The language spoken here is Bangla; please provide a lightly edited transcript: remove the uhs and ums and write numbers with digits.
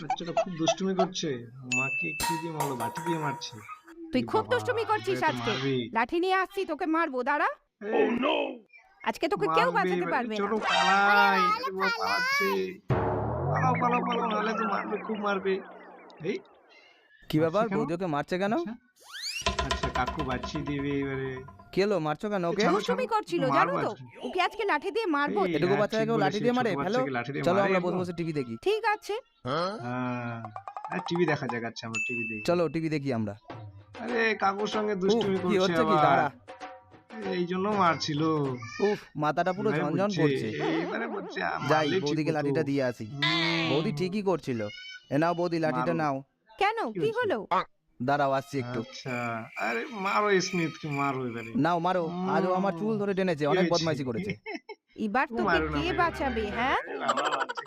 বাচ্চাটা খুব দুষ্টুমি করছে। মাকে কি দিয়ে মারলো? লাঠি দিয়ে মারছে। তুই এ খুব বাবা, দুষ্টুমি করছিস এবারে তো আজকে। মারবেই। লাঠি নিয়ে আসছি, তোকে মারবো, দাঁড়া। এ, আজকে তোকে কেউ মারবে বাঁচাতে এবারে। পারবে না। চলো পালাই। আরে বাবা পালাচ্ছে। পালাও পালাও পালাও, নাহলে তো মারবে, খুব মারবে। এই কি মারছে ব্যাপার, কেন? বৌদি ওকে মারছে কেন? আচ্ছা আচ্ছা, কাকু বাঁচিয়ে দিবে এবারে। কি হলো, মারছো কেন ওকে? ছাড়ো ছাড়ো, দুষ্টুমি করছিল জানো মারবো তো। আজকে। ওকে আজকে লাঠি দিয়ে মারবো। এই এটুকু হ্যাঁ, বাচ্চাকে ঠিক কেউ লাঠি বলেছিস, দিয়ে ছোট মারে? ফেলো। বাচ্চাকে লাঠি দিয়ে চলো মারে আমরা বসে এগুলো। বসে টিভি দেখি। ঠিক আছে। হ্যাঁ, টিভি দেখা যাক। আচ্ছা আমরা টিভি দেখি। চলো টিভি দেখি আমরা। আরে কাকুর সঙ্গে উফ, দুষ্টুমি কি করছে হচ্ছে কি, আবার। দাঁড়া। এই জন্য মারছিল। উফ, মাথাটা পুরো এবারে ঝনঝন বুঝছে, করছে। এইবারে বুঝছে যাই মারলেই ঠিক বৌদিকে হতো। লাঠিটা দিয়ে আসি। বৌদি ঠিকই করছিল। এ নাও বৌদি, লাঠিটা মারো। নাও। কেন, কি কি হচ্ছে? হলো? দাঁড়াও, আসছি একটু। আচ্ছা, আরে মারো স্মিথকে, মারো এবারে। নাও মারো। আজও আমার চুল ধরে টেনেছে, কি অনেক হয়েছে? বদমাইশি করেছে। এবার তোকে মারো না কে ভাই। বাঁচাবে, হ্যাঁ? আরে বাবা, বাচ্চাকে